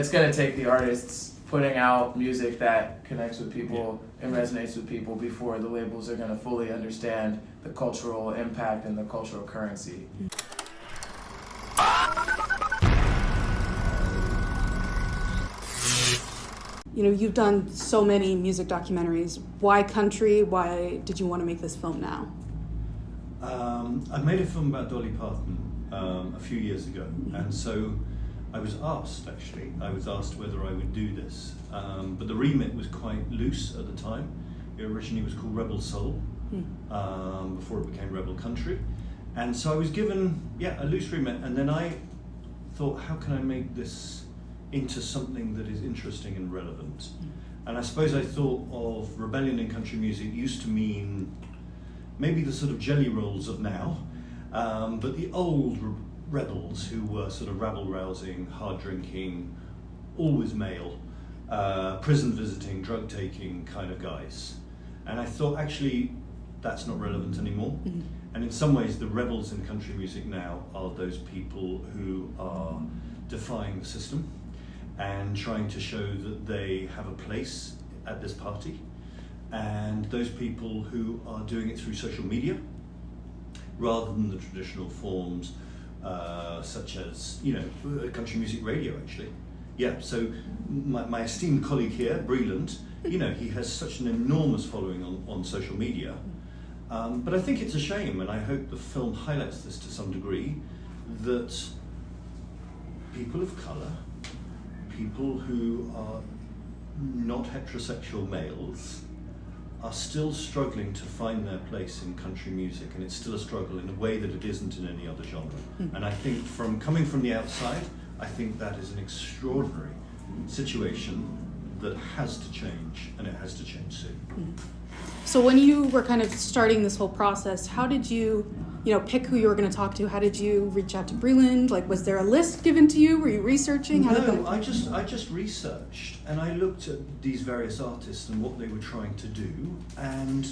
it's going to take the artists putting out music that connects with people and resonates with people before the labels are going to fully understand the cultural impact and the cultural currency. You know, you've done so many music documentaries. Why country? Why did you want to make this film now? I made a film about Dolly Parton a few years ago, and so I was asked whether I would do this, but the remit was quite loose at the time. It originally was called Rebel Soul, before it became Rebel Country, and so I was given a loose remit, and then I thought, how can I make this into something that is interesting and relevant? And I suppose I thought of rebellion in country music used to mean maybe the sort of jelly rolls of now, but the old rebels who were sort of rabble-rousing, hard-drinking, always male, prison-visiting, drug-taking kind of guys. And I thought, actually, that's not relevant anymore. And in some ways, the rebels in country music now are those people who are defying the system and trying to show that they have a place at this party. And those people who are doing it through social media, rather than the traditional forms such as, country music radio, actually. So my esteemed colleague here, Breland, he has such an enormous following on social media. But I think it's a shame, and I hope the film highlights this to some degree, that people of colour, people who are not heterosexual males, are still struggling to find their place in country music, and it's still a struggle in a way that it isn't in any other genre. And I think coming from the outside, I think that is an extraordinary situation that has to change, and it has to change soon. So when you were kind of starting this whole process, how did you pick who you were going to talk to? How did you reach out to Breland? Like, was there a list given to you? Were you researching? No, I just researched, and I looked at these various artists and what they were trying to do. And,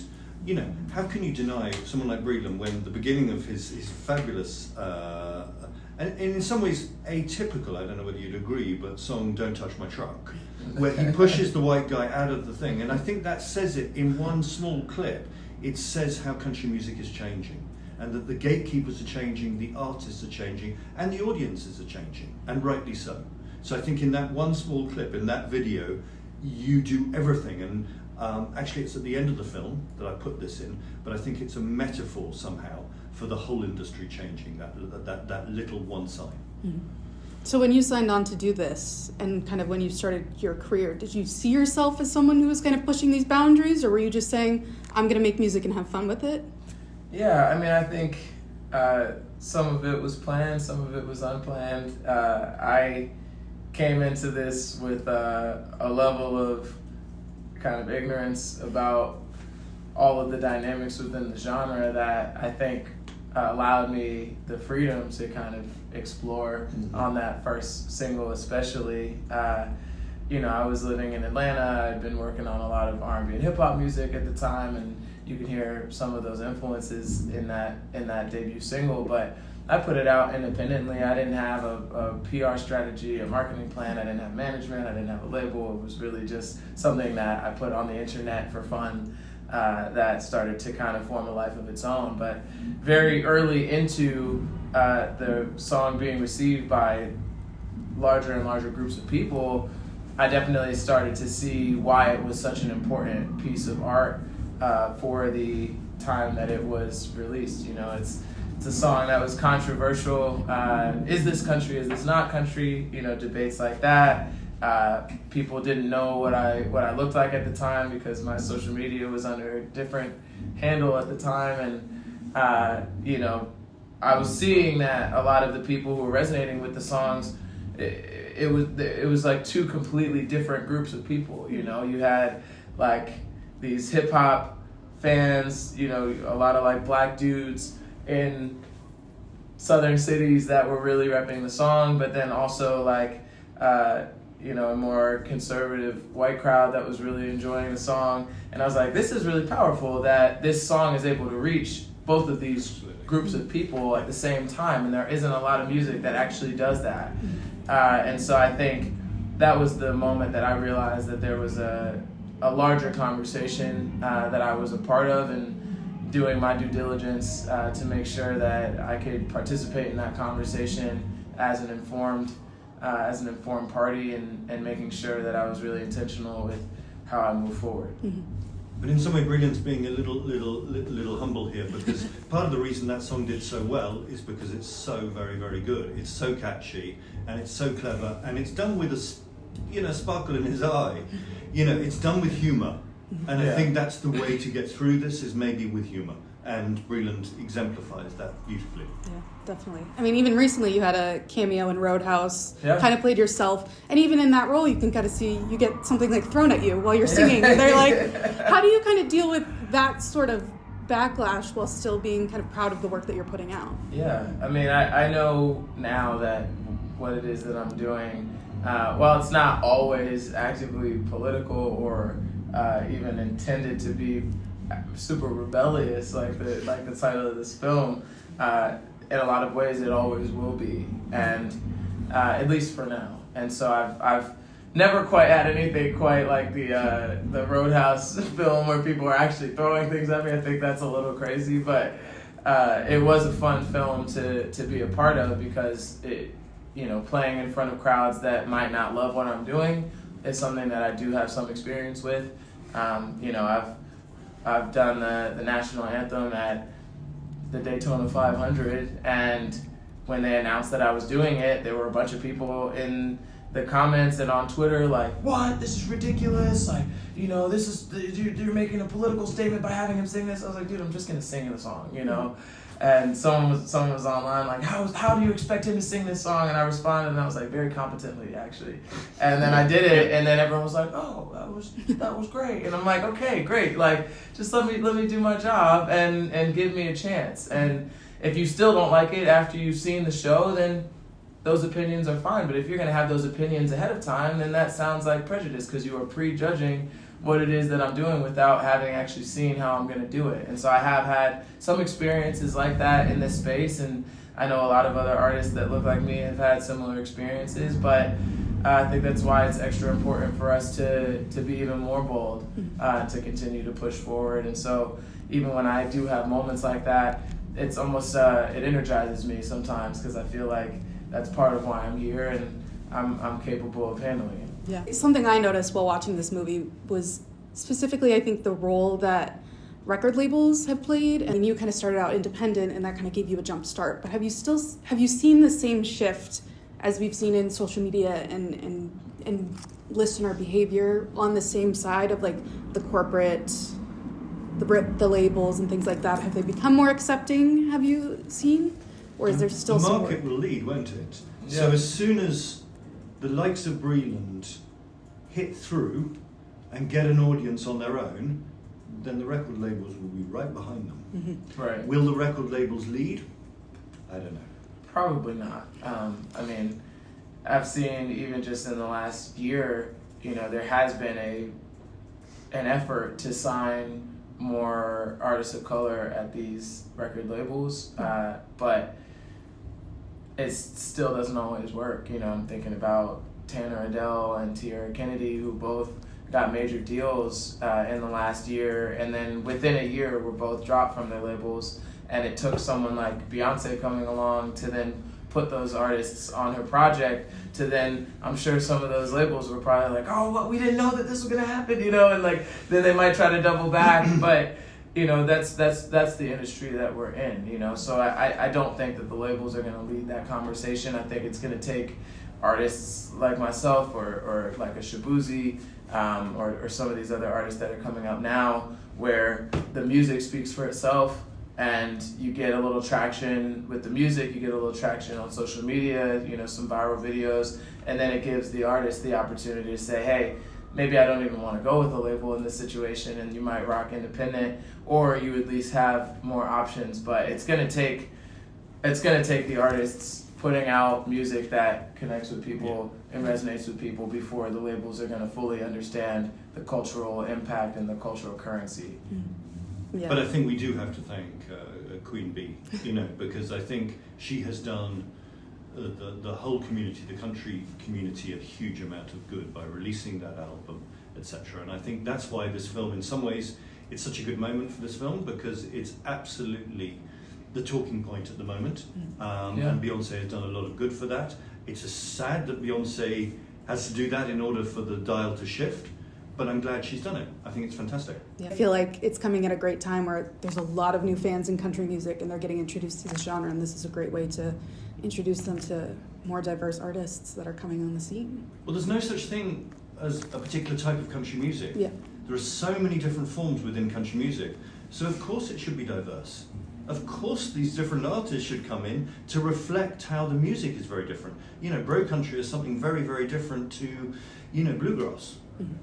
how can you deny someone like Breland when the beginning of his fabulous, and in some ways atypical, I don't know whether you'd agree, but song Don't Touch My Truck, where he pushes the white guy out of the thing. And I think that says it in one small clip. It says how country music is changing, and that the gatekeepers are changing, the artists are changing, and the audiences are changing, and rightly so. So I think in that one small clip, in that video, you do everything. And actually it's at the end of the film that I put this in, but I think it's a metaphor somehow for the whole industry changing, that little one sign. So when you signed on to do this, and kind of when you started your career, did you see yourself as someone who was kind of pushing these boundaries, or were you just saying, I'm going to make music and have fun with it? Yeah, I mean, I think some of it was planned, some of it was unplanned. I came into this with a level of kind of ignorance about all of the dynamics within the genre that I think allowed me the freedom to kind of explore on that first single especially. I was living in Atlanta. I'd been working on a lot of R&B and hip-hop music at the time, and you can hear some of those influences in that debut single, but I put it out independently. I didn't have a PR strategy, a marketing plan. I didn't have management. I didn't have a label. It was really just something that I put on the internet for fun that started to kind of form a life of its own. But very early into the song being received by larger and larger groups of people, I definitely started to see why it was such an important piece of art for the time that it was released. It's a song that was controversial. Is this country? Is this not country? Debates like that. People didn't know what I looked like at the time because my social media was under a different handle at the time, and I was seeing that a lot of the people who were resonating with the songs, it was like two completely different groups of people. You had like these hip hop fans, a lot of like black dudes in southern cities that were really repping the song, but then also like a more conservative white crowd that was really enjoying the song. And I was like, this is really powerful that this song is able to reach both of these groups of people at the same time, and there isn't a lot of music that actually does that. And so I think that was the moment that I realized that there was a larger conversation that I was a part of, and doing my due diligence to make sure that I could participate in that conversation as an informed party, and making sure that I was really intentional with how I move forward. Mm-hmm. But in some way, Breland's being a little humble here, because part of the reason that song did so well is because it's so very, very good. It's so catchy, and it's so clever, and it's done with a sparkle in his eye. It's done with humour, and I think that's the way to get through this, is maybe with humour. And Breland exemplifies that beautifully. Yeah, definitely. I mean, even recently you had a cameo in Roadhouse, Yeah. kind of played yourself, and even in that role you can kind of see, you get something like thrown at you while you're singing, and they're like, how do you kind of deal with that sort of backlash while still being kind of proud of the work that you're putting out? Yeah, I mean, I know now that what it is that I'm doing, while it's not always actively political or even intended to be super rebellious, like the title of this film, in a lot of ways it always will be, and at least for now. And so I've never quite had anything quite like the Roadhouse film where people are actually throwing things at me. I think that's a little crazy, but it was a fun film to be a part of, because it, playing in front of crowds that might not love what I'm doing is something that I do have some experience with. I've done the national anthem at the Daytona 500, and when they announced that I was doing it, there were a bunch of people in the comments and on Twitter like, "What? This is ridiculous! Like, this is you're making a political statement by having him sing this." I was like, "Dude, I'm just gonna sing the song, And someone was online like, how do you expect him to sing this song? And I responded, and I was like, very competently, actually. And then I did it, and then everyone was like, "Oh, that was great." And I'm like, "Okay, great. Like, just let me do my job and give me a chance." And if you still don't like it after you've seen the show, then those opinions are fine. But if you're gonna have those opinions ahead of time, then that sounds like prejudice, because you are prejudging what it is that I'm doing without having actually seen how I'm going to do it. And so I have had some experiences like that in this space, and I know a lot of other artists that look like me have had similar experiences, but I think that's why it's extra important for us to be even more bold, to continue to push forward. And so even when I do have moments like that, it's almost, it energizes me sometimes, because I feel like that's part of why I'm here, and I'm capable of handling it. Yeah. Something I noticed while watching this movie was specifically, I think, the role that record labels have played. And you kind of started out independent, and that kind of gave you a jump start. But have you seen the same shift as we've seen in social media and listener behavior on the same side of like the corporate, the labels and things like that? Have they become more accepting? Have you seen, or is there still the some market work? will lead, won't it? Yeah. So as soon as the likes of Breland hit through and get an audience on their own, then the record labels will be right behind them. Mm-hmm. Right. Will the record labels lead? I don't know. Probably not. I mean, I've seen even just in the last year, there has been an effort to sign more artists of color at these record labels, but it still doesn't always work. I'm thinking about Tanner Adele and Tierra Kennedy, who both got major deals in the last year, and then within a year were both dropped from their labels. And it took someone like Beyonce coming along to then put those artists on her project, to then, I'm sure some of those labels were probably like, "Oh, well, we didn't know that this was gonna happen," and like then they might try to double back, but that's the industry that we're in, so I don't think that the labels are gonna lead that conversation. I think it's gonna take artists like myself or like a Shabuzi, or some of these other artists that are coming up now, where the music speaks for itself, and you get a little traction with the music, you get a little traction on social media, some viral videos, and then it gives the artist the opportunity to say, "Hey, maybe I don't even want to go with a label in this situation," and you might rock independent, or you at least have more options. But it's gonna take the artists putting out music that connects with people and resonates with people before the labels are gonna fully understand the cultural impact and the cultural currency. Yeah. But I think we do have to thank Queen Bee, because I think she has done the whole community, the country community, a huge amount of good by releasing that album, etc. And I think that's why this film, in some ways, it's such a good moment for this film, because it's absolutely the talking point at the moment. And Beyonce has done a lot of good for that. It's sad that Beyonce has to do that in order for the dial to shift, but I'm glad she's done it. I think it's fantastic. Yeah, I feel like it's coming at a great time where there's a lot of new fans in country music and they're getting introduced to the genre, and this is a great way to introduce them to more diverse artists that are coming on the scene. Well, there's no such thing as a particular type of country music. Yeah. There are so many different forms within country music, so of course it should be diverse. Of course these different artists should come in to reflect how the music is very different. You know, bro country is something very, very different to, you know, bluegrass.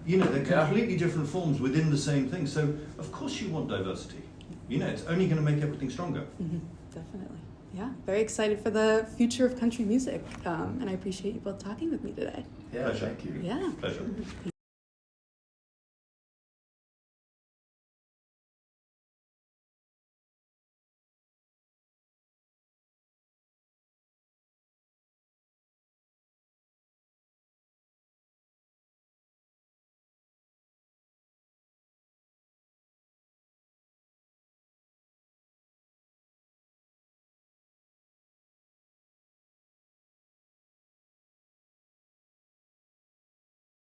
You know, they're completely different forms within the same thing, so of course you want diversity. You know, it's only going to make everything stronger. Definitely. Yeah, very excited for the future of country music, and I appreciate you both talking with me today. Yeah, Pleasure. thank you. Yeah. Pleasure.